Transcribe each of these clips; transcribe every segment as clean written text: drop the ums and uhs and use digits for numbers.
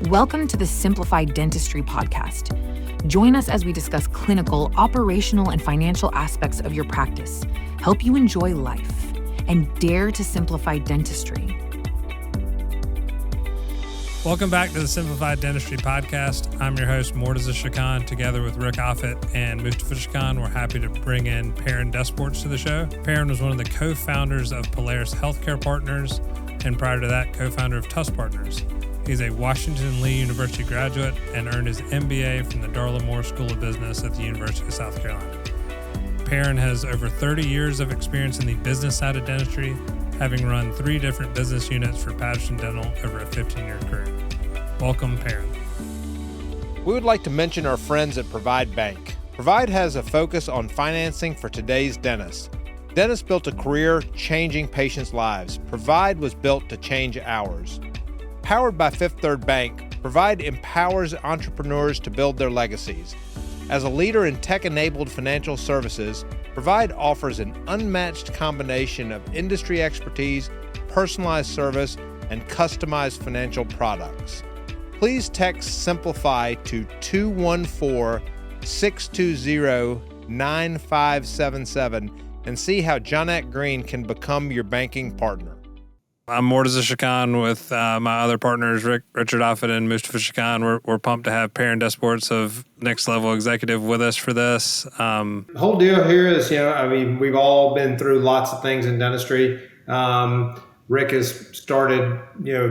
Welcome to the Simplified Dentistry podcast. Join us as we discuss clinical, operational, and financial aspects of your practice, help you enjoy life, and dare to simplify dentistry. Welcome back to the Simplified Dentistry podcast. I'm your host, Mustafa Shah-Khan. Together with Rick Offutt and Mustafa Shah-Khan, we're happy to bring in Perrin DesPortes to the show. Perrin was one of the co-founders of Polaris Healthcare Partners, and prior to that, co-founder of Tuss Partners. He's a Washington Lee University graduate and earned his MBA from the Darla Moore School of Business at the University of South Carolina. Perrin has over 30 years of experience in the business side of dentistry, having run 3 different business units for Patterson Dental over a 15-year career. Welcome, Perrin. We would like to mention our friends at Provide Bank. Provide has a focus on financing for today's dentists. Dentists built a career changing patients' lives. Provide was built to change ours. Powered by Fifth Third Bank, Provide empowers entrepreneurs to build their legacies. As a leader in tech-enabled financial services, Provide offers an unmatched combination of industry expertise, personalized service, and customized financial products. Please text SIMPLIFY to 214-620-9577 and see how Jonette Green can become your banking partner. I'm Mustafa Shah-Khan with my other partners, Richard Offutt and Mustafa Shah-Khan. We're pumped to have Perrin DesPortes of Next Level Executive with us for this. The whole deal here is, we've all been through lots of things in dentistry. Rick has started,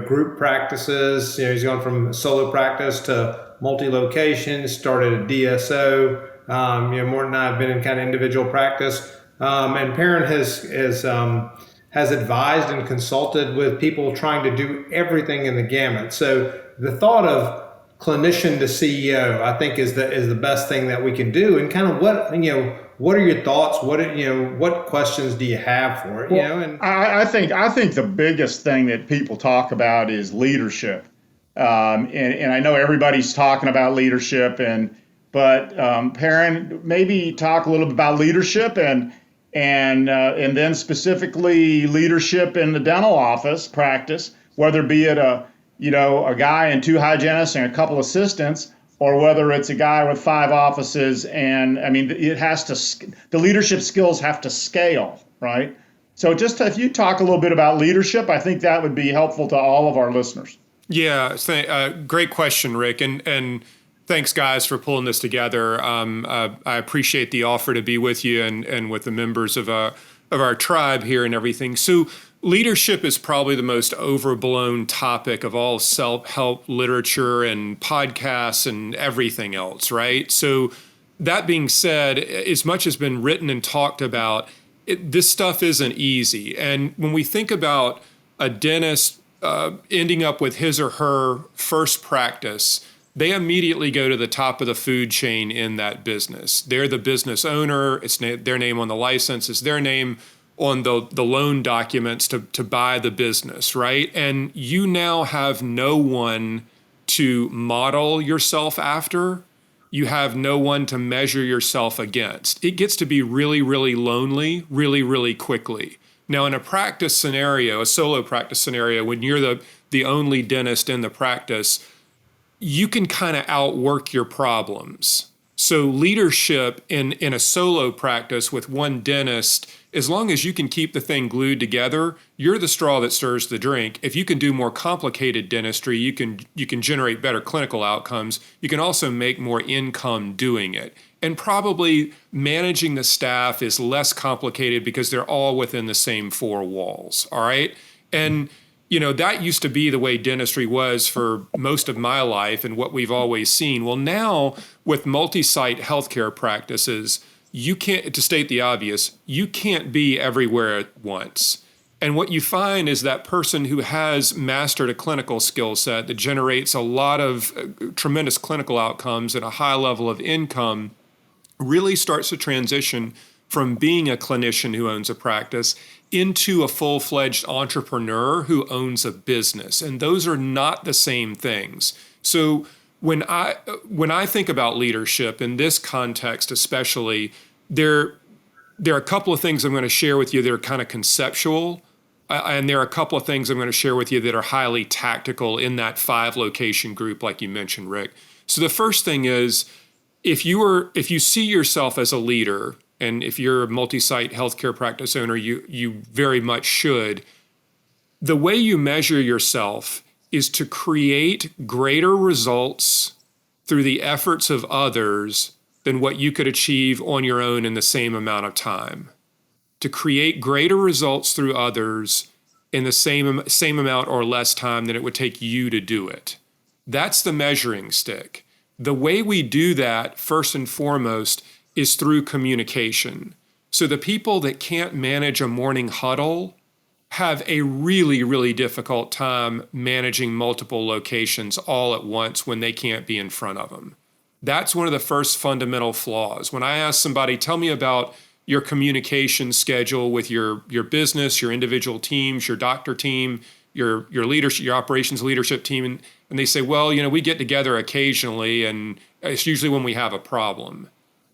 group practices. He's gone from a solo practice to multi-location, started a DSO. Morton and I have been in kind of individual practice. And Perrin has advised and consulted with people trying to do everything in the gamut. So the thought of clinician to CEO, I think, is the best thing that we can do. And kind of what are your thoughts? What questions do you have for it? I think the biggest thing that people talk about is leadership. And I know everybody's talking about leadership, but Perrin, maybe talk a little bit about leadership and then specifically leadership in the dental office practice, whether be it a guy and 2 hygienists and a couple assistants, or whether it's a guy with 5 offices. And the leadership skills have to scale, right? So just if you talk a little bit about leadership, I think that would be helpful to all of our listeners. Yeah, great question, Rick. And thanks, guys, for pulling this together. I appreciate the offer to be with you and with the members of our tribe here and everything. So leadership is probably the most overblown topic of all self-help literature and podcasts and everything else, right? So that being said, as much has been written and talked about, this stuff isn't easy. And when we think about a dentist ending up with his or her first practice, they immediately go to the top of the food chain in that business. They're the business owner. It's their name on the license. It's their name on the loan documents to buy the business, right? And you now have no one to model yourself after. You have no one to measure yourself against. It gets to be really, really lonely, really, really quickly. Now, in a practice scenario, a solo practice scenario, when you're the only dentist in the practice, you can kind of outwork your problems. So leadership in a solo practice with one dentist, as long as you can keep the thing glued together, you're the straw that stirs the drink. If you can do more complicated dentistry, you can generate better clinical outcomes. You can also make more income doing it. And probably managing the staff is less complicated because they're all within the same 4 walls, all right? And that used to be the way dentistry was for most of my life and what we've always seen. Well, now with multi-site healthcare practices, you can't, to state the obvious, you can't be everywhere at once. And what you find is that person who has mastered a clinical skill set that generates a lot of tremendous clinical outcomes and a high level of income really starts to transition from being a clinician who owns a practice into a full-fledged entrepreneur who owns a business. And those are not the same things. So when I think about leadership in this context especially, there are a couple of things I'm going to share with you that are kind of conceptual. And there are a couple of things I'm going to share with you that are highly tactical in that 5-location group, like you mentioned, Rick. So the first thing is, if you see yourself as a leader, and if you're a multi-site healthcare practice owner, you very much should. The way you measure yourself is to create greater results through the efforts of others than what you could achieve on your own in the same amount of time. To create greater results through others in the same amount or less time than it would take you to do it. That's the measuring stick. The way we do that, first and foremost, is through communication. So the people that can't manage a morning huddle have a really, really difficult time managing multiple locations all at once when they can't be in front of them. That's one of the first fundamental flaws. When I ask somebody, tell me about your communication schedule with your business, your individual teams, your doctor team, your leadership, your operations leadership team, and they say, well, we get together occasionally, and it's usually when we have a problem.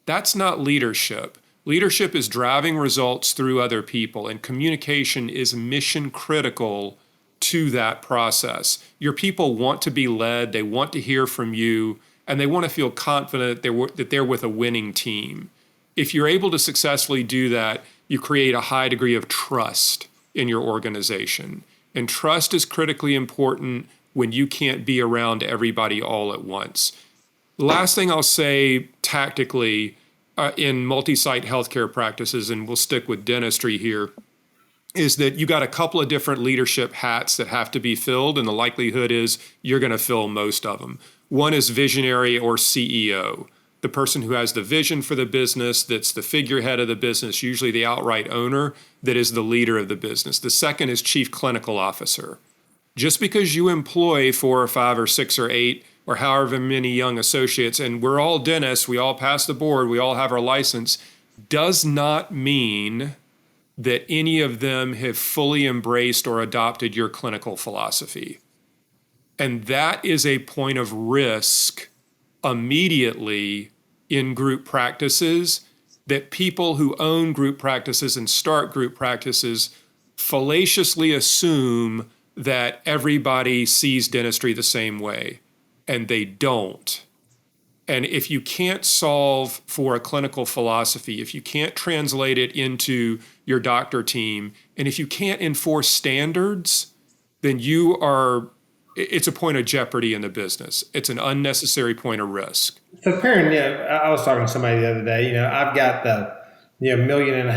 That's not leadership. Leadership is driving results through other people, and communication is mission critical to that process. Your people want to be led, they want to hear from you, and they want to feel confident that they're with a winning team. If you're able to successfully do that, you create a high degree of trust in your organization. And trust is critically important when you can't be around everybody all at once. The last thing I'll say tactically in multi-site healthcare practices, and we'll stick with dentistry here, is that you got a couple of different leadership hats that have to be filled, and the likelihood is you're going to fill most of them. One is visionary or CEO, the person who has the vision for the business, that's the figurehead of the business, usually the outright owner, that is the leader of the business. The second is chief clinical officer. Just because you employ 4 or 5 or 6 or 8 or however many young associates, and we're all dentists, we all pass the board, we all have our license, does not mean that any of them have fully embraced or adopted your clinical philosophy. And that is a point of risk immediately in group practices, that people who own group practices and start group practices fallaciously assume that everybody sees dentistry the same way, and they don't. And if you can't solve for a clinical philosophy, if you can't translate it into your doctor team, and if you can't enforce standards, then it's a point of jeopardy in the business. It's an unnecessary point of risk. So Perrin, I was talking to somebody the other day, I've got the, $1.5 million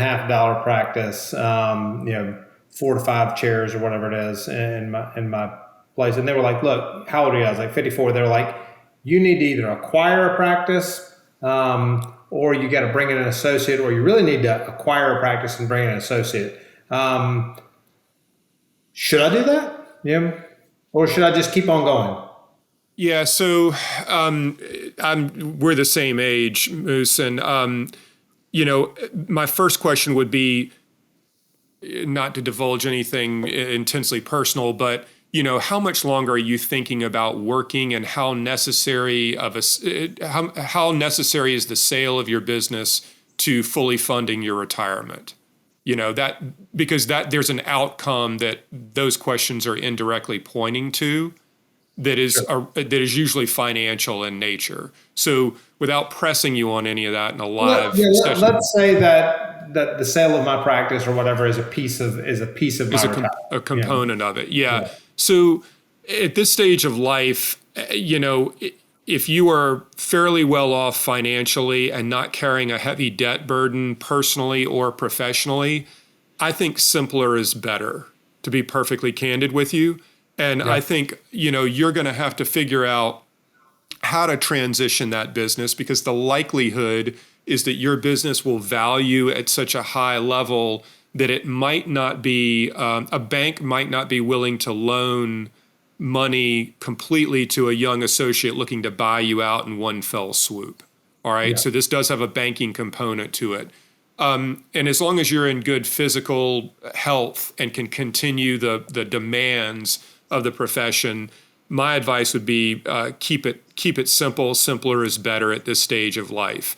practice, 4 to 5 chairs or whatever it is in my place. And they were like, look, how old are you? I was like 54. They were like, you need to either acquire a practice, or you got to bring in an associate, or you really need to acquire a practice and bring in an associate. Should I do that? Or should I just keep on going? Yeah, so we're the same age, Moose, and my first question would be, not to divulge anything intensely personal, but how much longer are you thinking about working, and how necessary how necessary is the sale of your business to fully funding your retirement? Because there's an outcome that those questions are indirectly pointing to that is usually financial in nature. So without pressing you on any of that in a live session, let's say that the sale of my practice or whatever is a piece of a component of it. Yeah. So at this stage of life, if you are fairly well off financially and not carrying a heavy debt burden personally or professionally, I think simpler is better, to be perfectly candid with you. And I think, you're going to have to figure out how to transition that business, because the likelihood is that your business will value at such a high level that it might not be, a bank might not be willing to loan money completely to a young associate looking to buy you out in one fell swoop. All right. Yeah. So this does have a banking component to it. And as long as you're in good physical health and can continue the demands of the profession, my advice would be keep it simple. Simpler is better at this stage of life.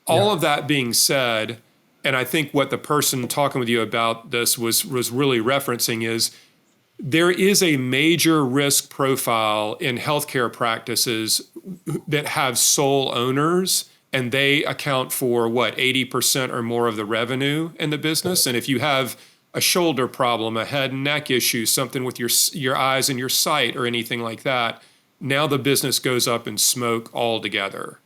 All of that being said, And I think what the person talking with you about this was really referencing is there is a major risk profile in healthcare practices that have sole owners, and they account for 80% or more of the revenue in the business. And if you have a shoulder problem, a head and neck issue, something with your eyes and your sight or anything like that, now the business goes up in smoke altogether.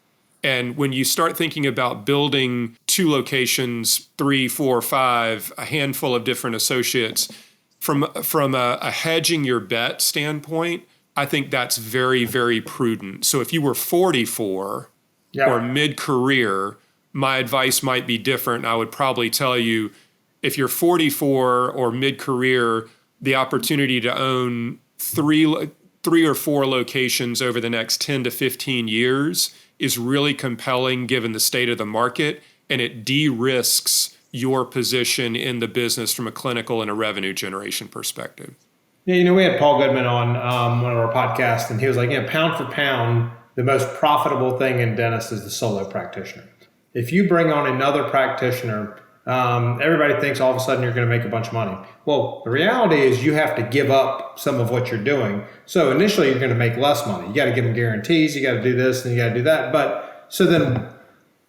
And when you start thinking about building 2 locations, 3, 4, 5, a handful of different associates, from a hedging your bet standpoint, I think that's very, very prudent. So if you were 44 or mid-career, my advice might be different. I would probably tell you, if you're 44 or mid-career, the opportunity to own three or 4 locations over the next 10 to 15 years is really compelling given the state of the market, and it de-risks your position in the business from a clinical and a revenue generation perspective. Yeah, we had Paul Goodman on one of our podcasts, and he was like, pound for pound, the most profitable thing in dentist is the solo practitioner. If you bring on another practitioner, everybody thinks all of a sudden you're going to make a bunch of money. Well, the reality is you have to give up some of what you're doing. So initially you're going to make less money. You got to give them guarantees. You got to do this and you got to do that. But so then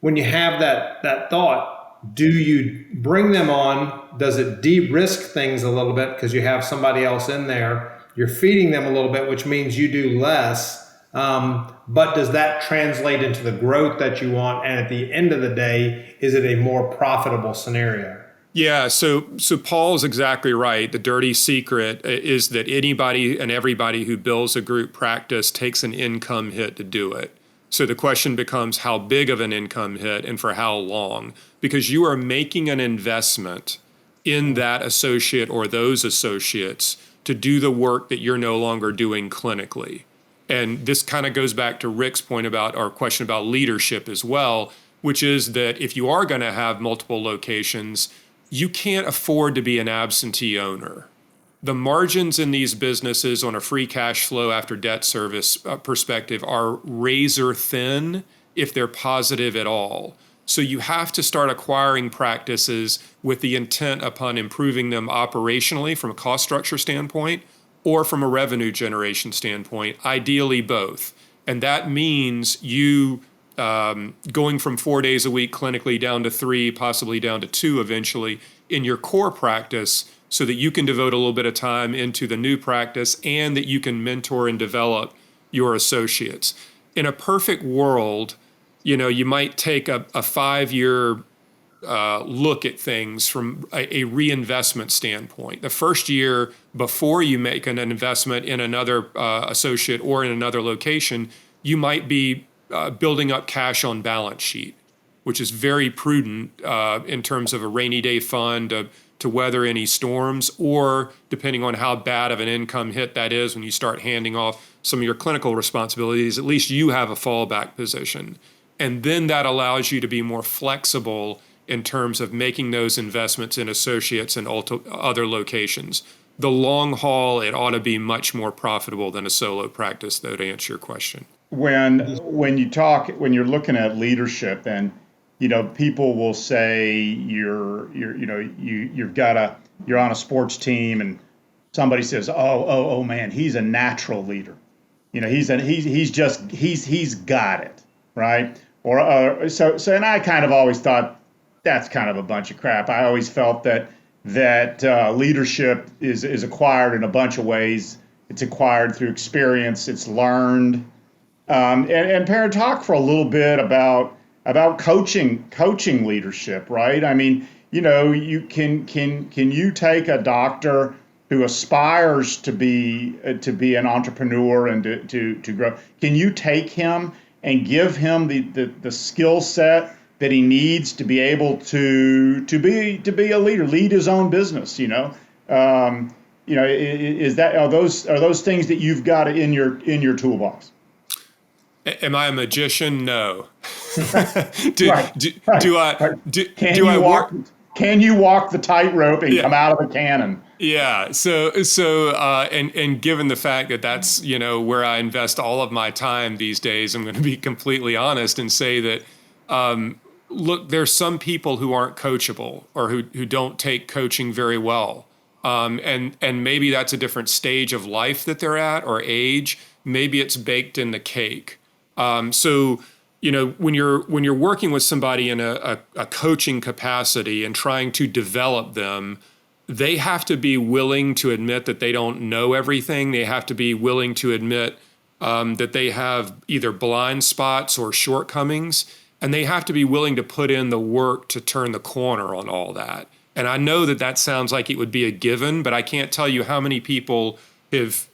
when you have that thought, do you bring them on? Does it de-risk things a little bit because you have somebody else in there? You're feeding them a little bit, which means you do less. But does that translate into the growth that you want? And at the end of the day, is it a more profitable scenario? Yeah, so Paul's exactly right. The dirty secret is that anybody and everybody who builds a group practice takes an income hit to do it. So the question becomes how big of an income hit and for how long? Because you are making an investment in that associate or those associates to do the work that you're no longer doing clinically. And this kind of goes back to Rick's point about our question about leadership as well, which is that if you are going to have multiple locations, you can't afford to be an absentee owner. The margins in these businesses on a free cash flow after debt service perspective are razor thin if they're positive at all. So you have to start acquiring practices with the intent upon improving them operationally from a cost structure standpoint or from a revenue generation standpoint, ideally both. And that means you going from 4 days a week clinically down to 3, possibly down to 2 eventually in your core practice so that you can devote a little bit of time into the new practice and that you can mentor and develop your associates. In a perfect world, you might take a 5-year look at things from a reinvestment standpoint. The first year before you make an investment in another associate or in another location, you might be building up cash on balance sheet, which is very prudent in terms of a rainy day fund to weather any storms, or depending on how bad of an income hit that is when you start handing off some of your clinical responsibilities, at least you have a fallback position. And then that allows you to be more flexible in terms of making those investments in associates and other locations. The long haul, it ought to be much more profitable than a solo practice, though, to answer your question. When you're looking at leadership, and people will say you're on a sports team, and somebody says, oh man, he's a natural leader. He's got it, right? Or so and I kind of always thought that's kind of a bunch of crap. I always felt that leadership is acquired in a bunch of ways. It's acquired through experience. It's learned. And Perrin, talk for a little bit about coaching leadership, right? I mean, you can you take a doctor who aspires to be an entrepreneur and to grow? Can you take him and give him the skill set that he needs to be able to be a leader, lead his own business? Are those things that you've got in your toolbox? Am I a magician? No. Can you walk the tightrope and come out of the cannon? Yeah. So, and given the fact that that's, where I invest all of my time these days, I'm going to be completely honest and say that, look, there's some people who aren't coachable or who don't take coaching very well. And maybe that's a different stage of life that they're at or age. Maybe it's baked in the cake. So, when you're working with somebody in a coaching capacity and trying to develop them, they have to be willing to admit that they don't know everything. They have to be willing to admit that they have either blind spots or shortcomings, and they have to be willing to put in the work to turn the corner on all that. And I know that sounds like it would be a given, but I can't tell you how many people have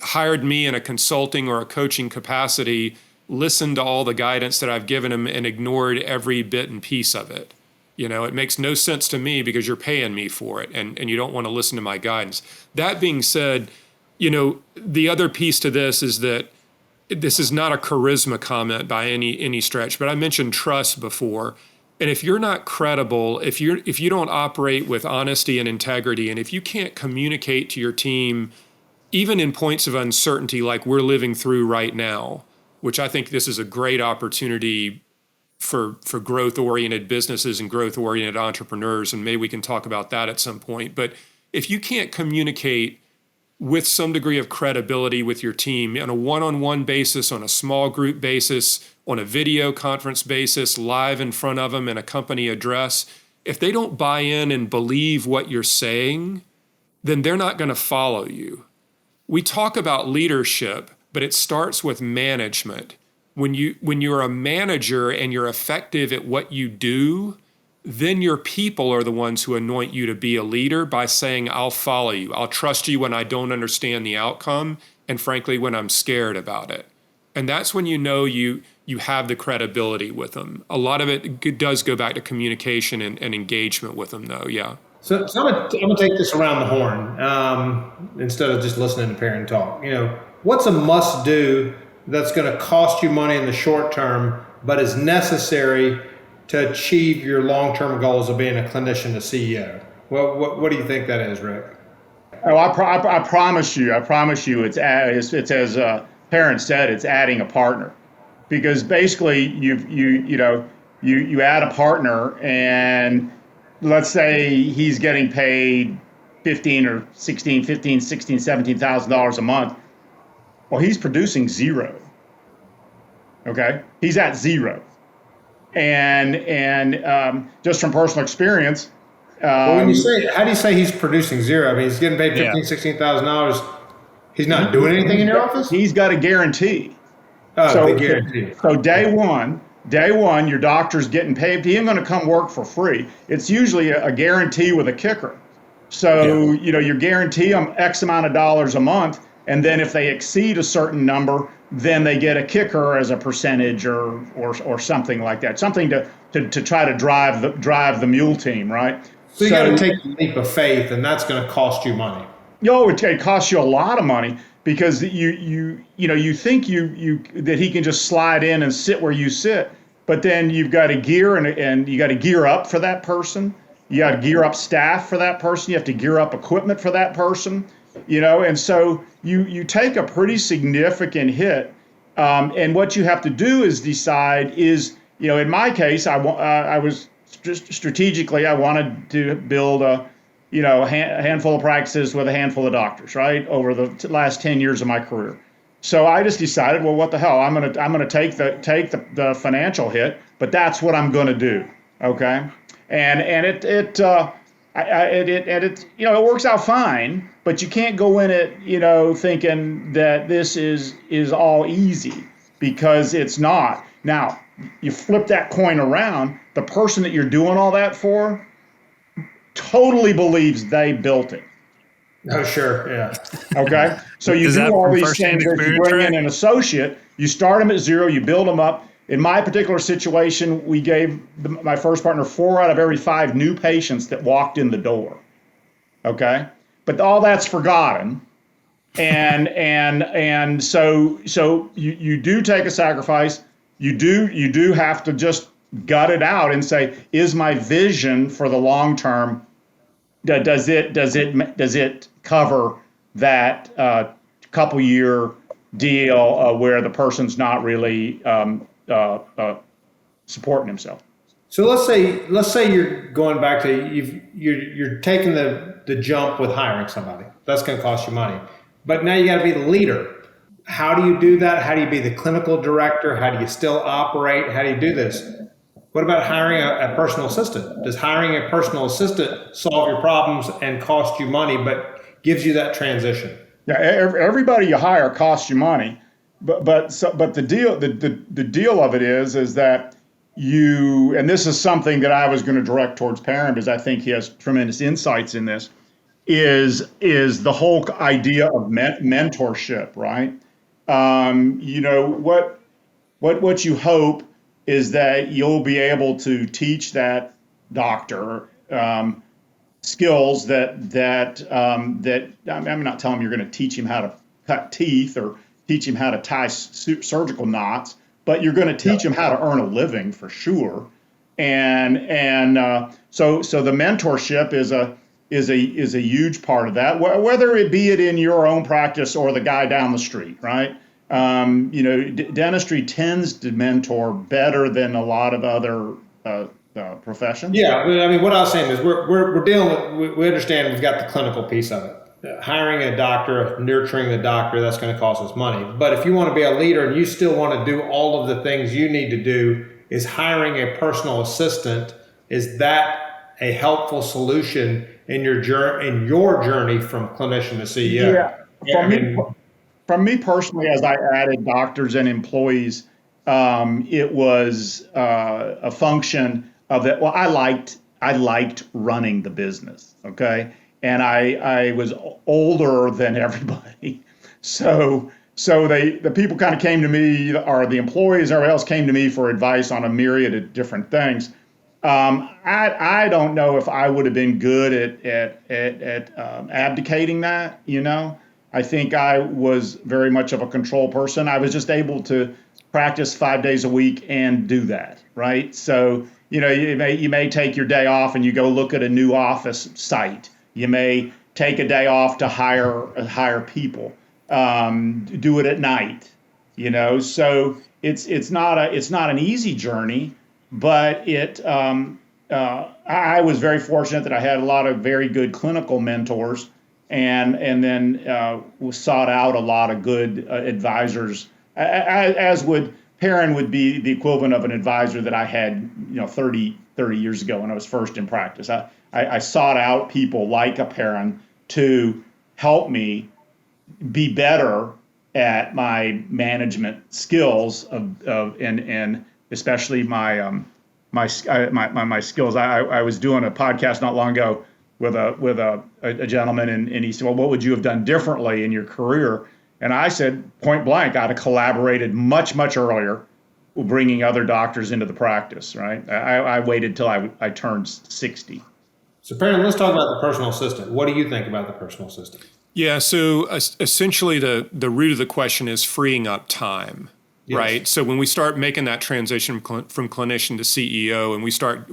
hired me in a consulting or a coaching capacity, listened to all the guidance that I've given them, and ignored every bit and piece of it. It makes no sense to me because you're paying me for it, and you don't want to listen to my guidance. That being said, the other piece to this is that this is not a charisma comment by any stretch, but I mentioned trust before. And if you're not credible, if you don't operate with honesty and integrity, and if you can't communicate to your team, even in points of uncertainty like we're living through right now, which I think this is a great opportunity for growth-oriented businesses and growth-oriented entrepreneurs, and maybe we can talk about that at some point. But if you can't communicate with some degree of credibility with your team on a one-on-one basis, on a small group basis, on a video conference basis, live in front of them in a company address, if they don't buy in and believe what you're saying, then they're not going to follow you. We talk about leadership, but it starts with management. When you're a manager and you're effective at what you do, then your people are the ones who anoint you to be a leader by saying, I'll follow you. I'll trust you when I don't understand the outcome, and frankly, when I'm scared about it. And that's when you have the credibility with them. A lot of it does go back to communication and engagement with them, though, yeah. So I'm gonna take this around the horn instead of just listening to Perrin talk. What's a must-do that's going to cost you money in the short term, but is necessary to achieve your long-term goals of being a clinician, a CEO? What do you think that is, Rick? Oh, I promise you, it's as Perrin said, it's adding a partner, because basically you add a partner, and let's say he's getting paid $17,000 a month. Well, he's producing zero. Okay, he's at zero, and just from personal experience. Well, when you say, how do you say he's producing zero? I mean, he's getting paid $16,000. He's not doing anything in your office. He's got a guarantee. The guarantee. So day one, your doctor's getting paid. He ain't going to come work for free. It's usually a guarantee with a kicker. So you guarantee them X amount of dollars a month. And then if they exceed a certain number, then they get a kicker as a percentage or something like that. Something to try to drive the mule team, right? So you got to take the leap of faith, and that's going to cost you money. It costs you a lot of money, because you think that he can just slide in and sit where you sit, but then you've got to gear and you got to gear up for that person. You got to gear up staff for that person. You have to gear up equipment for that person. And so you take a pretty significant hit, and what you have to do is decide is, in my case, I was strategically, I wanted to build a handful of practices with a handful of doctors, right, over the last 10 years of my career. So I just decided, well, what the hell, I'm gonna take the financial hit, but that's what I'm gonna do, okay, and it works out fine. But you can't go in it, thinking that this is all easy, because it's not. Now, you flip that coin around, the person that you're doing all that for totally believes they built it. Oh, sure, yeah. Okay? So you do all these things. You bring in an associate, you start them at zero, you build them up. In my particular situation, we gave my first partner 4 out of every 5 new patients that walked in the door. Okay? But all that's forgotten, and so you do take a sacrifice. You do have to just gut it out and say, is my vision for the long term, does it cover that couple year deal where the person's not really supporting himself? So let's say you're going back to you're taking the jump with hiring somebody. That's going to cost you money. But now you got to be the leader. How do you do that? How do you be the clinical director? How do you still operate? How do you do this? What about hiring a personal assistant? Does hiring a personal assistant solve your problems and cost you money, but gives you that transition? Yeah, everybody you hire costs you money, but the deal of it is that you, and this is something that I was going to direct towards Perrin because I think he has tremendous insights in this, is the whole idea of mentorship, right? What you hope is that you'll be able to teach that doctor skills that I'm not telling him you're going to teach him how to cut teeth or teach him how to tie surgical knots, but you're going to teach him how to earn a living for sure. And so the mentorship is a huge part of that, whether it be in your own practice or the guy down the street, right? Dentistry tends to mentor better than a lot of other professions. Yeah, I mean, what I was saying is we're dealing with, we understand we've got the clinical piece of it. Hiring a doctor, nurturing the doctor, that's going to cost us money. But if you want to be a leader and you still want to do all of the things you need to do, is hiring a personal assistant, is that a helpful solution in your journey from clinician to CEO? Yeah. From me personally, as I added doctors and employees, it was a function of that. Well, I liked running the business. Okay. And I was older than everybody. So the people kind of came to me, or the employees or everybody else came to me for advice on a myriad of different things. I don't know if I would have been good at abdicating that, I think I was very much of a control person. I was just able to practice 5 days a week and do that, right? So, you may take your day off and you go look at a new office site. You may take a day off to hire people. Do it at night, So it's not an easy journey, but I was very fortunate that I had a lot of very good clinical mentors, and then sought out a lot of good advisors, as would Perrin would be the equivalent of an advisor that I had 30 years ago when I was first in practice. I sought out people like a Perrin to help me be better at my management skills and especially my skills. I was doing a podcast not long ago with a gentleman, and he said, well, what would you have done differently in your career? And I said, point blank, I'd have collaborated much, much earlier with bringing other doctors into the practice, right? I waited till I turned 60. So Perrin, let's talk about the personal assistant. What do you think about the personal assistant? Yeah, so essentially the root of the question is freeing up time, yes. Right? So when we start making that transition from clinician to CEO, and we start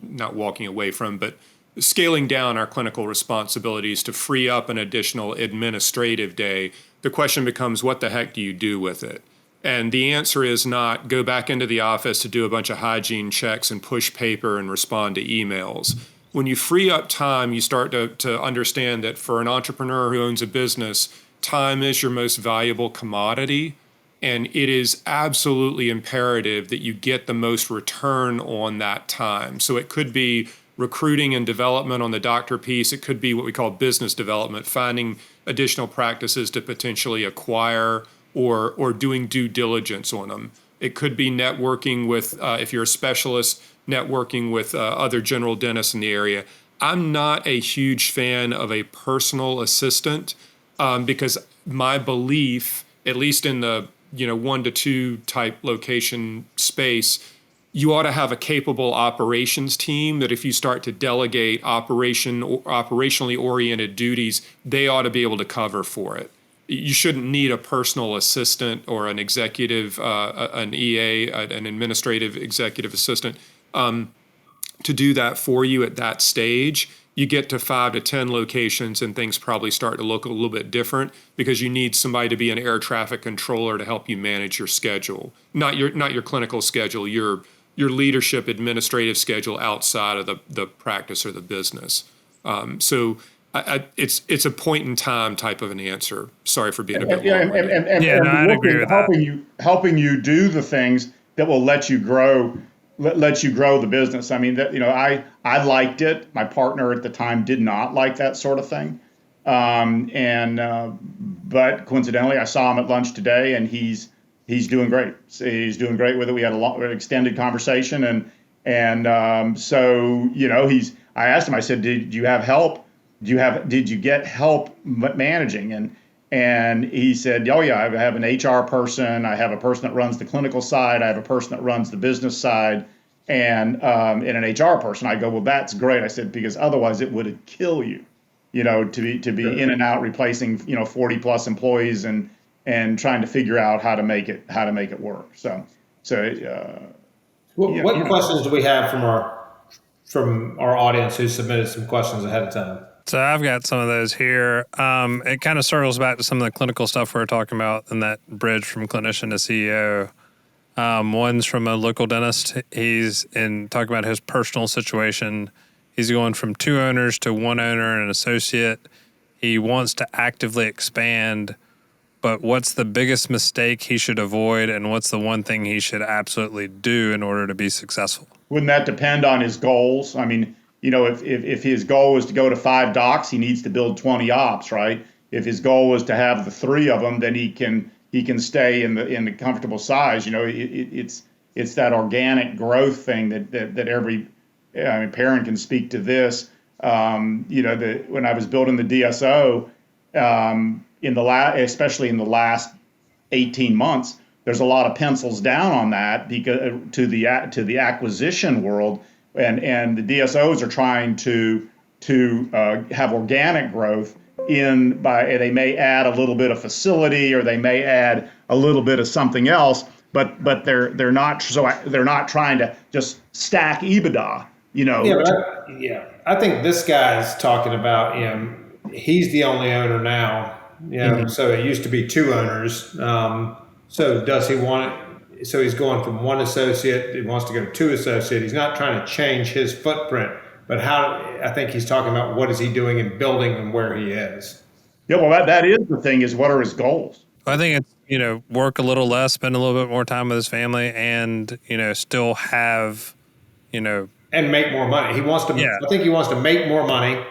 not walking away from, but scaling down our clinical responsibilities to free up an additional administrative day, the question becomes, what the heck do you do with it? And the answer is not go back into the office to do a bunch of hygiene checks and push paper and respond to emails. When you free up time, you start to understand that for an entrepreneur who owns a business, time is your most valuable commodity. And it is absolutely imperative that you get the most return on that time. So it could be recruiting and development on the doctor piece. It could be what we call business development, finding additional practices to potentially acquire or doing due diligence on them. It could be networking with, if you're a specialist, networking with other general dentists in the area. I'm not a huge fan of a personal assistant because my belief, at least in the 1 to 2 type location space, you ought to have a capable operations team that if you start to delegate operationally oriented duties, they ought to be able to cover for it. You shouldn't need a personal assistant or an executive, an EA, an administrative executive assistant to do that for you at that stage. You get to 5 to 10 locations and things probably start to look a little bit different because you need somebody to be an air traffic controller to help you manage your schedule, not your clinical schedule, your your leadership administrative schedule outside of the practice or the business. So it's a point in time type of an answer. Sorry for being a bit long-winded. I'd agree with that. Helping you do the things that will let you grow the business. I mean, that, I liked it. My partner at the time did not like that sort of thing. But coincidentally, I saw him at lunch today, and he's doing great. He's doing great with it. We had an extended conversation, so I asked him. I said, "Did you have help? Did you get help managing?" And he said, "Oh yeah, I have an HR person. I have a person that runs the clinical side. I have a person that runs the business side, and an HR person." I go, "Well, that's great." I said, "Because otherwise it would kill you, to be in and out replacing 40 plus employees and trying to figure out how to make it work." What questions do we have from our audience who submitted some questions ahead of time? So I've got some of those here. It kind of circles back to some of the clinical stuff we were talking about in that bridge from clinician to CEO. One's from a local dentist. He's talking about his personal situation. He's going from 2 owners to 1 owner and an associate. He wants to actively expand, but what's the biggest mistake he should avoid, and what's the one thing he should absolutely do in order to be successful? Wouldn't that depend on his goals? I mean, if his goal was to go to 5 docs, he needs to build 20 ops, right? If his goal was to have the 3 of them, then he can stay in the comfortable size. It's that organic growth thing that every, Perrin can speak to this. When I was building the DSO, especially in the last 18 months, there's a lot of pencils down on that because to the acquisition world, and the DSOs are trying to have organic growth they may add a little bit of facility, or they may add a little bit of something else, but they're not trying to just stack EBITDA. I think this guy's talking about, he's the only owner now, so it used to be 2 owners. So does he want it? So he's going from 1 associate, he wants to go to 2 associate. He's not trying to change his footprint, but I think he's talking about what is he doing in building and where he is. Yeah, well, that is the thing, is what are his goals? I think it's, work a little less, spend a little bit more time with his family, and, still have, and make more money. He wants to. Yeah. I think he wants to make more money.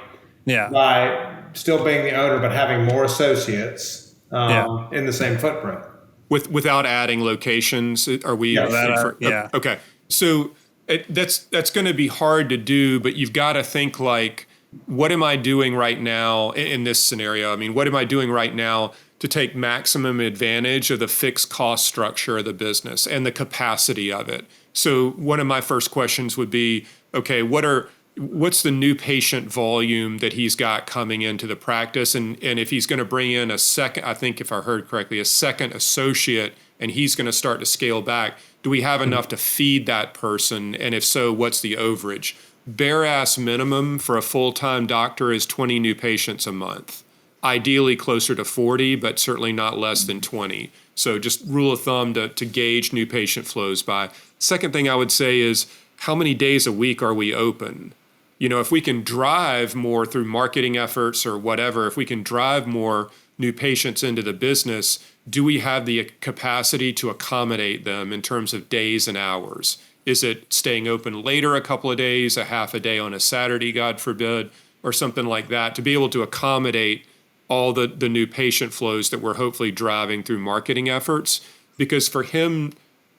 Yeah. By still being the owner, but having more associates in the same footprint. Without adding locations, are we? Yeah. Okay. So that's going to be hard to do, but you've got to think like, what am I doing right now in this scenario? I mean, what am I doing right now to take maximum advantage of the fixed cost structure of the business and the capacity of it? So one of my first questions would be, okay, what's the new patient volume that he's got coming into the practice? And if he's going to bring in a second, I think if I heard correctly, a second associate, and he's going to start to scale back, do we have enough to feed that person? And if so, what's the overage? Bare ass minimum for a full-time doctor is 20 new patients a month. Ideally closer to 40, but certainly not less than 20. So just rule of thumb to gauge new patient flows by. Second thing I would say is, how many days a week are we open? If we can drive more through marketing efforts or whatever, if we can drive more new patients into the business, do we have the capacity to accommodate them in terms of days and hours? Is it staying open later a couple of days, a half a day on a Saturday, God forbid, or something like that, to be able to accommodate all the new patient flows that we're hopefully driving through marketing efforts? Because for him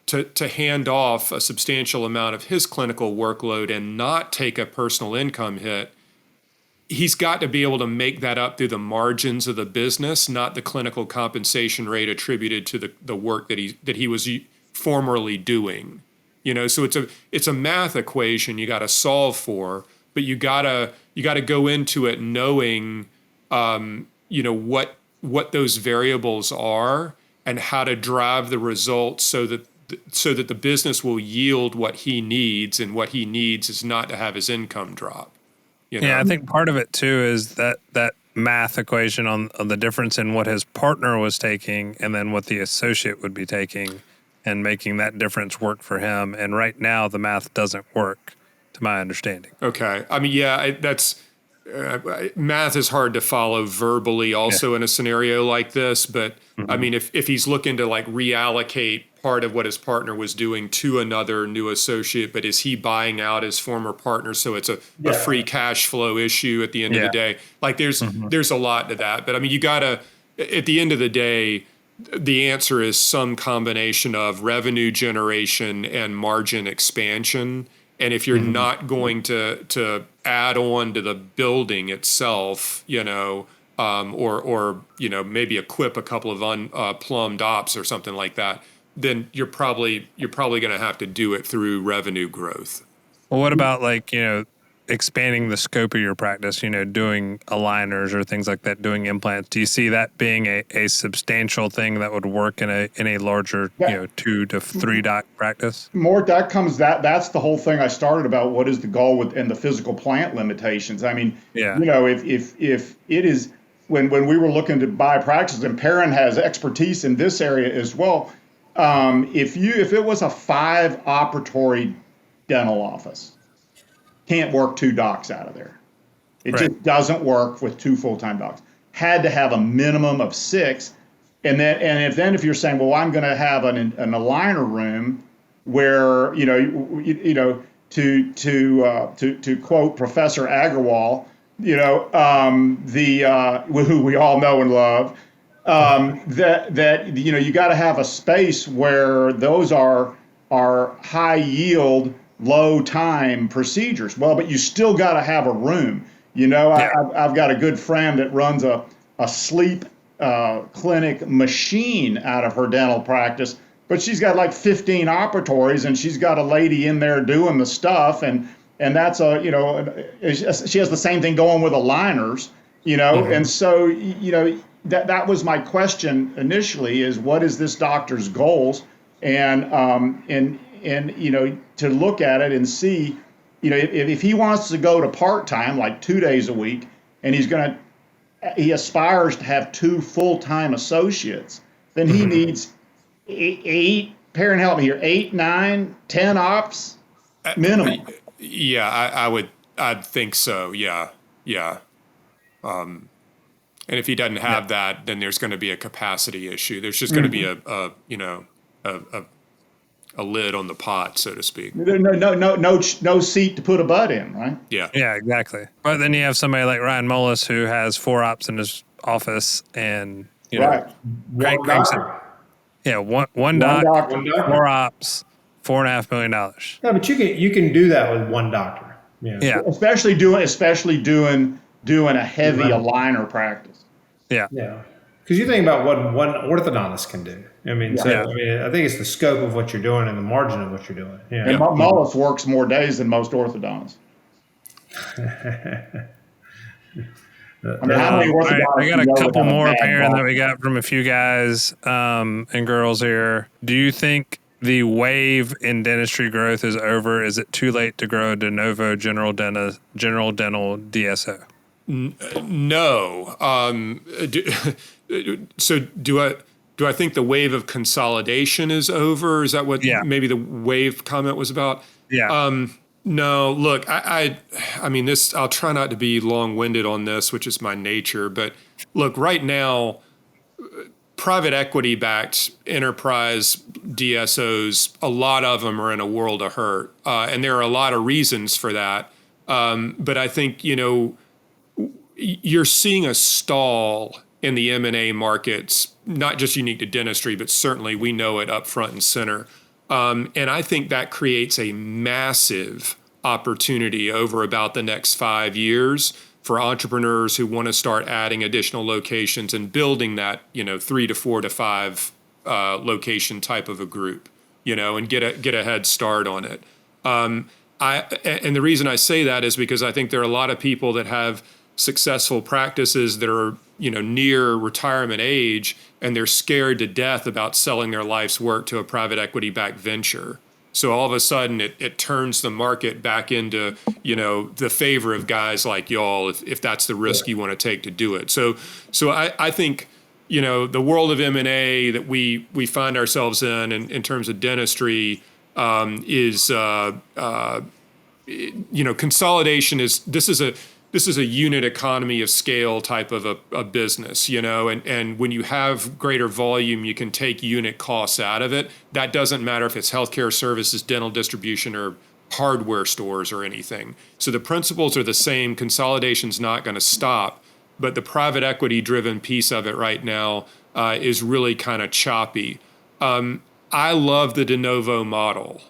to hand off a substantial amount of his clinical workload and not take a personal income hit, he's got to be able to make that up through the margins of the business, not the clinical compensation rate attributed to the work that he was formerly doing. So it's a math equation you got to solve for, but you gotta go into it knowing what those variables are and how to drive the results so that the business will yield what he needs, and what he needs is not to have his income drop. Yeah, I think part of it too is that math equation on the difference in what his partner was taking and then what the associate would be taking. and making that difference work for him. And right now, the math doesn't work, to my understanding. Okay. I mean, yeah, that's math is hard to follow verbally also in a scenario like this. But I mean, if he's looking to like reallocate part of what his partner was doing to another new associate, but is he buying out his former partner? So it's a free cash flow issue at the end of the day. Like there's a lot to that. But I mean, you gotta, at the end of the day, the answer is some combination of revenue generation and margin expansion. And if you're not going to add on to the building itself, you know, or you know, maybe equip a couple of unplumbed ops or something like that, then you're probably going to have to do it through revenue growth. Well, what about like, you know, expanding the scope of your practice, you know, doing aligners or things like that, doing implants? Do you see that being a substantial thing that would work in a larger, you know, 2 to 3 doc practice? Mort, that's the whole thing I started about. What is the goal with and the physical plant limitations? I mean, you know, if it is when we were looking to buy practices, and Perrin has expertise in this area as well. If it was a 5 operatory dental office, can't work 2 docs out of there. It just doesn't work with 2 full-time docs. Had to have a minimum of 6, and if you're saying, well, I'm going to have an aligner room where you know to quote Professor Agarwal, you know, who we all know and love, that you know, you got to have a space where those are high yield, low time procedures. Well, but you still got to have a room. You know, I've got a good friend that runs a sleep clinic machine out of her dental practice, but she's got like 15 operatories, and she's got a lady in there doing the stuff, and that's you know, she has the same thing going with aligners, you know, and so, you know, that was my question initially, is what is this doctor's goals, and you know, to look at it and see, you know, if he wants to go to part-time, like 2 days a week, and he aspires to have 2 full-time associates, then he needs 8, Perrin, help me here, 8, 9, 10 ops minimum. Yeah, I'd think so. Yeah. And if he doesn't have that, then there's going to be a capacity issue. There's just going to be a lid on the pot, so to speak. No seat to put a butt in, right? Yeah. Yeah, exactly. But then you have somebody like Ryan Mullis who has 4 ops in his office, and you know, cranks it. Yeah, one doc, 4 ops, $4.5 million. Yeah, but you can do that with one doctor. Yeah. Especially doing a heavy aligner practice. Yeah. Because you think about what one orthodontist can do. I mean, I mean, I think it's the scope of what you're doing and the margin of what you're doing. Yeah. And Mullis works more days than most orthodontists. I mean, how many orthodontists? I got a couple more, Perrin, that we got from a few guys and girls here. Do you think the wave in dentistry growth is over? Is it too late to grow a de novo general dental DSO? No. So do I think the wave of consolidation is over? Is that what maybe the wave comment was about? Yeah. No, look, I mean, this, I'll try not to be long-winded on this, which is my nature, but look, right now, private equity-backed enterprise DSOs, a lot of them are in a world of hurt, and there are a lot of reasons for that. But I think, you know, you're seeing a stall in the M&A markets, not just unique to dentistry, but certainly we know it up front and center. And I think that creates a massive opportunity over about the next 5 years for entrepreneurs who want to start adding additional locations and building that, you know, 3 to 4 to 5 location type of a group, you know, and get a head start on it. And the reason I say that is because I think there are a lot of people that have successful practices that are, you know, near retirement age, and they're scared to death about selling their life's work to a private equity-backed venture. So all of a sudden it turns the market back into, you know, the favor of guys like y'all, if that's the risk you want to take to do it. So I think the world of M&A that we find ourselves in terms of dentistry is consolidation this is a unit economy of scale type of a business, and when you have greater volume, you can take unit costs out of it. That doesn't matter if it's healthcare services, dental distribution, or hardware stores or anything. So the principles are the same. Consolidation's not going to stop, but the private equity driven piece of it right now is really kind of choppy. I love the de novo model,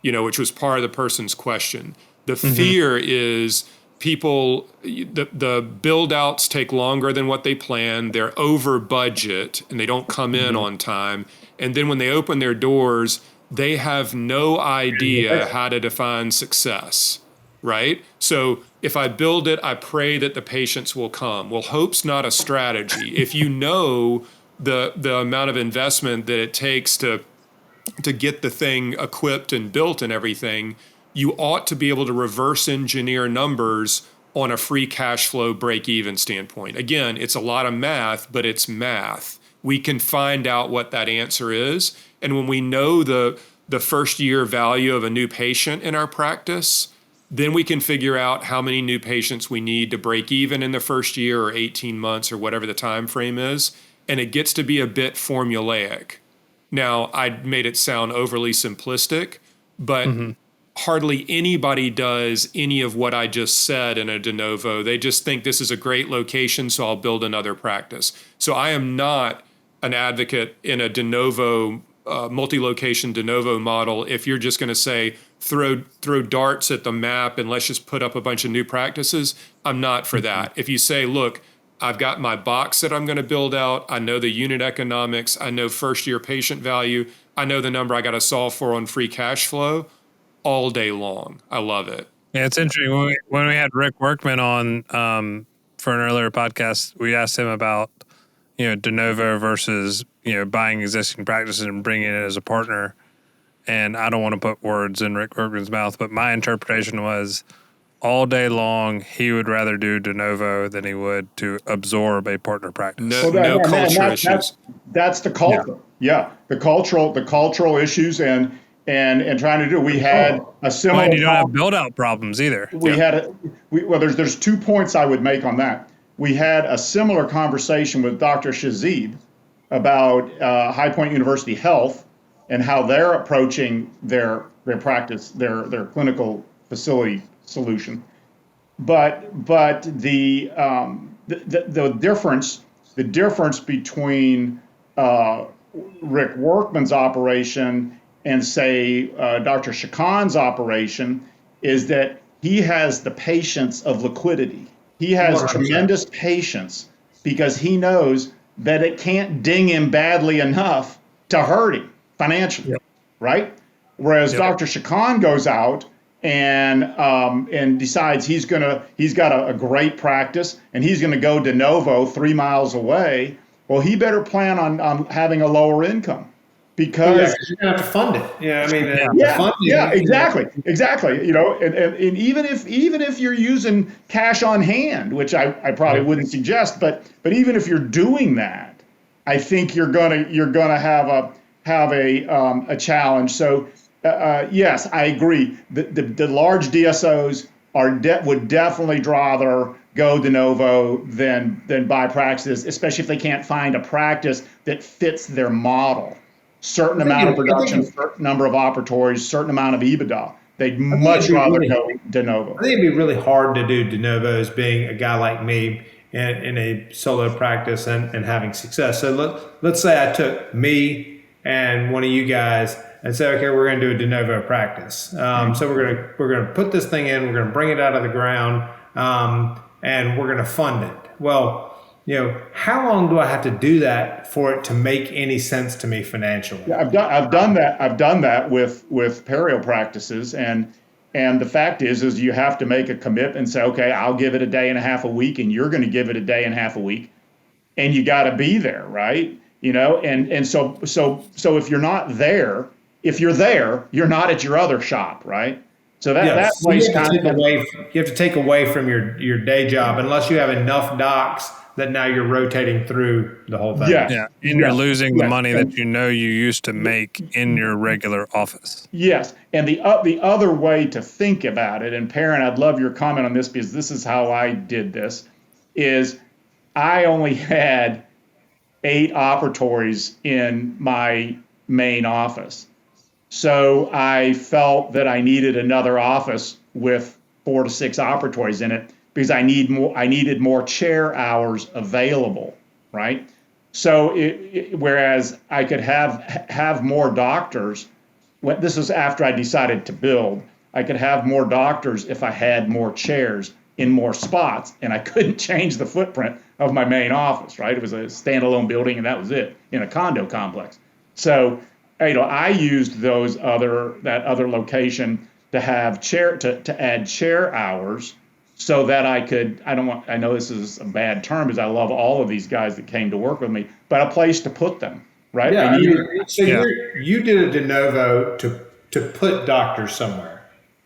which was part of the person's question. The fear is people, the build outs take longer than what they plan. They're over budget and they don't come in on time. And then when they open their doors, they have no idea how to define success, right? So if I build it, I pray that the patients will come. Well, hope's not a strategy. If you know the amount of investment that it takes to get the thing equipped and built and everything, you ought to be able to reverse engineer numbers on a free cash flow break-even standpoint. Again, it's a lot of math, but it's math. We can find out what that answer is. And when we know the first year value of a new patient in our practice, then we can figure out how many new patients we need to break even in the first year or 18 months or whatever the time frame is. And it gets to be a bit formulaic. Now, I made it sound overly simplistic, but hardly anybody does any of what I just said in a de novo. They just think this is a great location, so I'll build another practice. So I am not an advocate in a de novo, multi-location de novo model. If you're just going to say, throw darts at the map and let's just put up a bunch of new practices, I'm not for that. If you say, look, I've got my box that I'm going to build out. I know the unit economics. I know first year patient value. I know the number I got to solve for on free cash flow all day long. I love it. Yeah, it's interesting. When we had Rick Workman on for an earlier podcast, we asked him about, de novo versus, buying existing practices and bringing it as a partner. And I don't want to put words in Rick Workman's mouth, but my interpretation was all day long, he would rather do de novo than he would to absorb a partner practice. No culture issues. That's the culture. Yeah. The cultural issues and trying to do. We had a similar. And you don't have build out problems either. There's 2 points I would make on that. We had a similar conversation with Dr. Shazib about High Point University Health and how they're approaching their practice, their clinical facility solution. But the difference between Rick Workman's operation and say Dr. Shah-Khan's operation is that he has the patience of liquidity. He has 100%. Tremendous patience because he knows that it can't ding him badly enough to hurt him financially, right? Whereas Dr. Shah-Khan goes out and decides he's got a great practice and he's going to go de novo 3 miles away. Well, he better plan on having a lower income because you're going to have to fund it. Exactly. And even if you're using cash on hand, which I probably wouldn't suggest, but even if you're doing that, I think you're gonna have a challenge. So yes, I agree. The large DSOs would definitely rather go de novo than buy practices, especially if they can't find a practice that fits their model. Certain amount of production, certain number of operatories, certain amount of EBITDA. They'd much rather go de novo. I think it'd be really hard to do de novos being a guy like me in a solo practice and having success. So let's say I took me and one of you guys and say, okay, we're going to do a de novo practice. So we're going to put this thing in, we're going to bring it out of the ground, and we're going to fund it. Well, how long do I have to do that for it to make any sense to me financially? Yeah, I've done that with perio practices, and the fact is you have to make a commitment and say, okay, I'll give it a day and a half a week, and you're going to give it a day and a half a week, and you got to be there, right? And so if you're not there, if you're there, you're not at your other shop, right? So that place you have to take away from your day job unless you have enough docs that now you're rotating through the whole thing. Yeah, and you're losing the money that you used to make in your regular office. Yes, and the other way to think about it, and Perrin, I'd love your comment on this because this is how I did this, is I only had 8 operatories in my main office. So I felt that I needed another office with 4 to 6 operatories in it because I needed more chair hours available, right? So whereas I could have more doctors, this is after I decided to build, I could have more doctors if I had more chairs in more spots, and I couldn't change the footprint of my main office, right? It was a standalone building, and that was it in a condo complex. So, I used that other location to have to add chair hours so that I could, I know this is a bad term because I love all of these guys that came to work with me, but a place to put them, right? Yeah, you did a de novo to put doctors somewhere.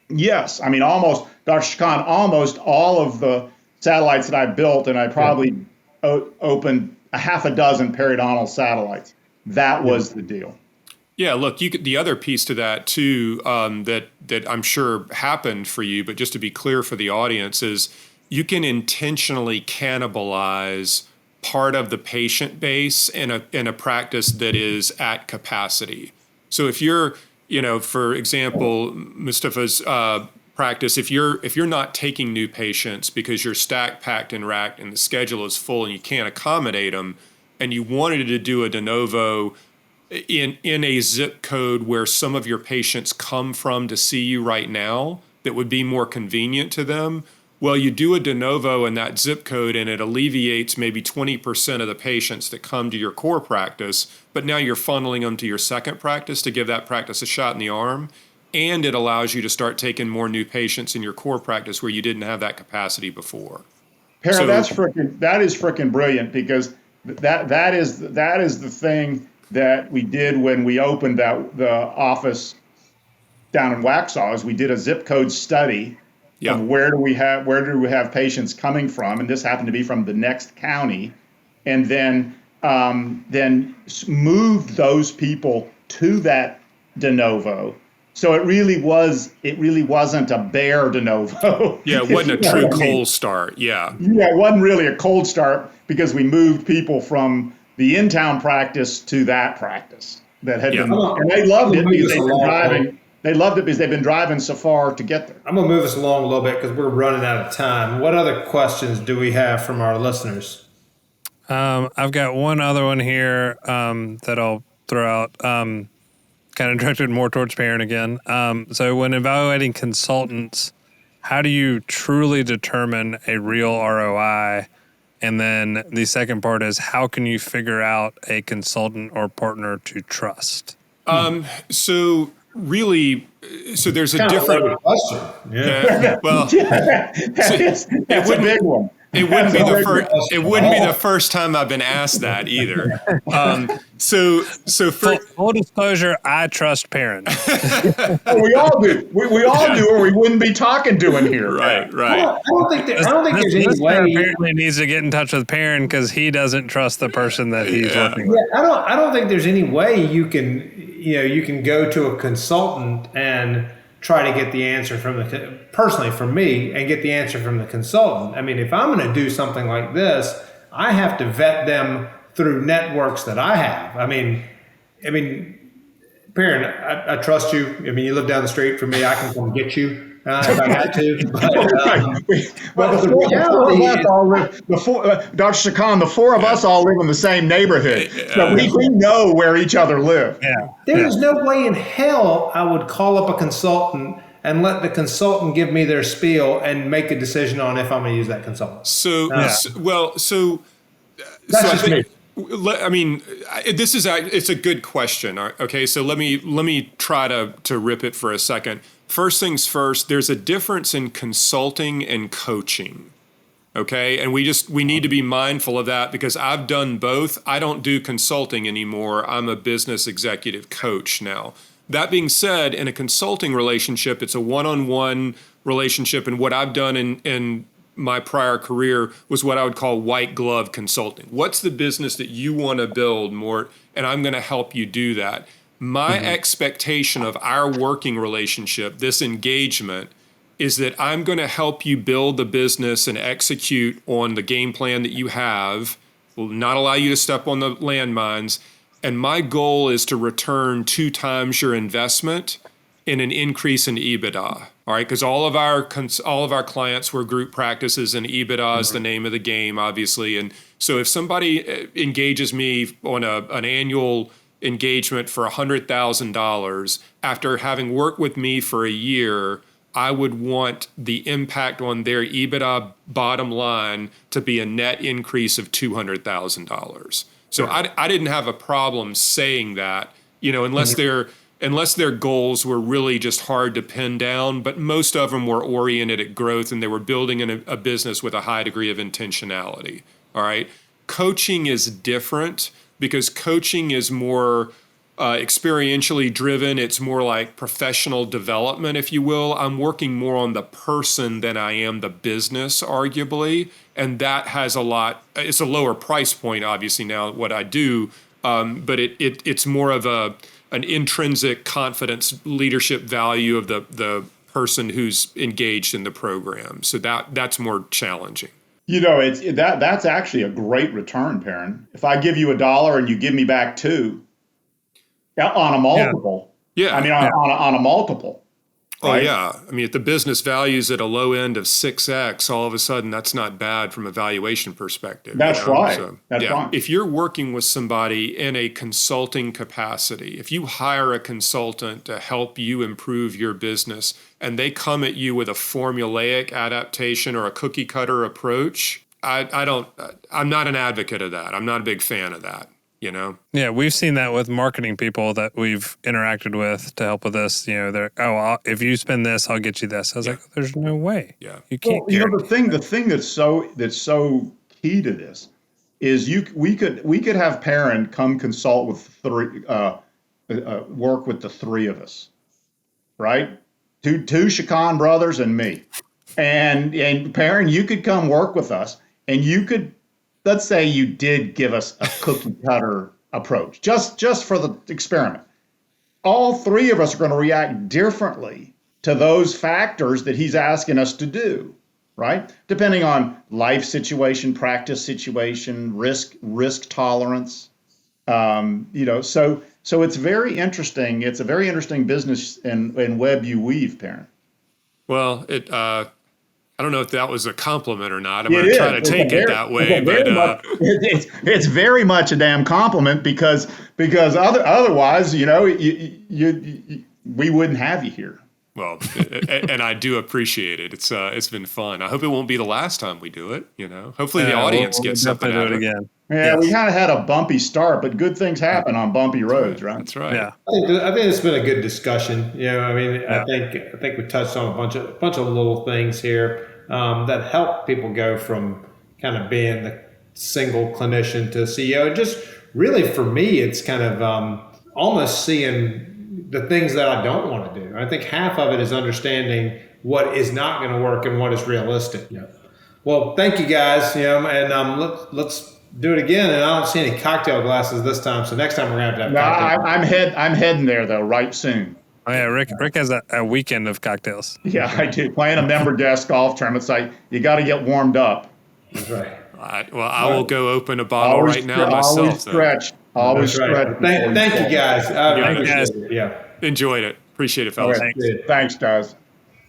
Yes, I mean, Dr. Shah-Khan, almost all of the satellites that I built, and I probably opened a half a dozen periodontal satellites. That was the deal. Yeah, look, the other piece to that too, that I'm sure happened for you, but just to be clear for the audience, is you can intentionally cannibalize part of the patient base in a practice that is at capacity. So if you're, for example, Mustafa's practice, if you're not taking new patients because you're stacked, packed, and racked, and the schedule is full and you can't accommodate them, and you wanted to do a de novo in a zip code where some of your patients come from to see you right now that would be more convenient to them, well, you do a de novo in that zip code and it alleviates maybe 20% of the patients that come to your core practice, but now you're funneling them to your second practice to give that practice a shot in the arm, and it allows you to start taking more new patients in your core practice where you didn't have that capacity before. Perrin, that is freaking brilliant, because that is the thing that we did when we opened the office down in Waxhaw. Is we did a zip code study of where do we have patients coming from, and this happened to be from the next county, and then moved those people to that de novo. So it really wasn't a bare de novo. Yeah, it wasn't a true cold start. Yeah. Yeah, it wasn't really a cold start because we moved people from the in-town practice to that practice that had been, and they loved it because they've been driving. They loved it because they've been driving so far to get there. I'm going to move us along a little bit because we're running out of time. What other questions do we have from our listeners? I've got one other one here that I'll throw out, kind of directed more towards Perrin again. So when evaluating consultants, how do you truly determine a real ROI? And then the second part is, how can you figure out a consultant or partner to trust? So there's a different question. That's a big one. It wouldn't be the first time I've been asked that either. So for full disclosure, I trust Perrin. We all do. We all do, or we wouldn't be talking to him here. Right. I don't think there's any way. Apparently needs to get in touch with Perrin because he doesn't trust the person that he's working with. Yeah, I don't think there's any way you can go to a consultant and try to get the answer personally for me, and get the answer from the consultant. I mean, if I'm going to do something like this, I have to vet them through networks that I have. I mean, Perrin, I trust you. I mean, you live down the street from me. I can come get you if I had to. Dr. Shah-Khan, the four of us all live in the same neighborhood, so we know where each other live. Yeah. There's no way in hell I would call up a consultant and let the consultant give me their spiel and make a decision on if I'm going to use that consultant. I mean, it's a good question. Okay, so let me try to rip it for a second. First things first, there's a difference in consulting and coaching. Okay, and we need to be mindful of that, because I've done both. I don't do consulting anymore. I'm a business executive coach now. That being said, in a consulting relationship, it's a one-on-one relationship. And what I've done in my prior career was what I would call white glove consulting. What's the business that you want to build, Mort? And I'm going to help you do that. My expectation of our working relationship, this engagement, is that I'm going to help you build the business and execute on the game plan that you have, will not allow you to step on the landmines. And my goal is to return 2 times your investment in an increase in EBITDA. All right, because all of our clients were group practices, and EBITDA is the name of the game, obviously. And so if somebody engages me on an annual engagement for $100,000, after having worked with me for a year, I would want the impact on their EBITDA bottom line to be a net increase of $200,000. So I didn't have a problem saying that, unless their goals were really just hard to pin down, but most of them were oriented at growth, and they were building a business with a high degree of intentionality. All right. Coaching is different because coaching is more experientially driven. It's more like professional development, if you will. I'm working more on the person than I am the business, arguably. And that has it's a lower price point, obviously, now what I do, but it's more of an intrinsic confidence, leadership value of the person who's engaged in the program. So that's more challenging. That's actually a great return, Perrin. If I give you $1 and you give me back 2 on a multiple, on a multiple. Right? Oh, yeah. I mean, if the business value's at a low end of 6x, all of a sudden that's not bad from a valuation perspective. That's right. So, that's right. If you're working with somebody in a consulting capacity, if you hire a consultant to help you improve your business and they come at you with a formulaic adaptation or a cookie cutter approach, I'm not an advocate of that. I'm not a big fan of that. Yeah, we've seen that with marketing people that we've interacted with to help with this. They're, if you spend this, I'll get you this. I was like, there's no way. Yeah, you can't. The thing that's so key to this is we could have Perrin come consult with work with the 3 of us, right? Two Shah-Khan brothers and me, and Perrin, you could come work with us, and you could. Let's say you did give us a cookie cutter approach, just for the experiment. All 3 of us are going to react differently to those factors that he's asking us to do, right? Depending on life situation, practice situation, risk tolerance. So it's very interesting. It's a very interesting business and web you weave, Perrin. Well, I don't know if that was a compliment or not. I'm going to try to take it that way, but it's very much a damn compliment because otherwise, we wouldn't have you here. Well, and I do appreciate it. It's been fun. I hope it won't be the last time we do it. Hopefully the audience gets something out of it again. Yeah, we kind of had a bumpy start, but good things happen on bumpy roads, right? That's right. Yeah, I think it's been a good discussion. I think we touched on a bunch of little things here that help people go from kind of being the single clinician to CEO. Just really, for me, it's kind of almost seeing the things that I don't want to do. I think half of it is understanding what is not going to work and what is realistic. Yeah. Well, thank you guys. And let's do it again. And I don't see any cocktail glasses this time, so next time we're going to have cocktails. I'm heading there though, right soon. Oh yeah, Rick has a weekend of cocktails. Yeah, I do. Playing a member desk golf tournament. It's like you got to get warmed up. That's right. I will go open a bottle right now myself. Always stretch. Always stretch. Thank you guys. Yeah. Enjoyed it. Appreciate it, fellas. Thanks, guys.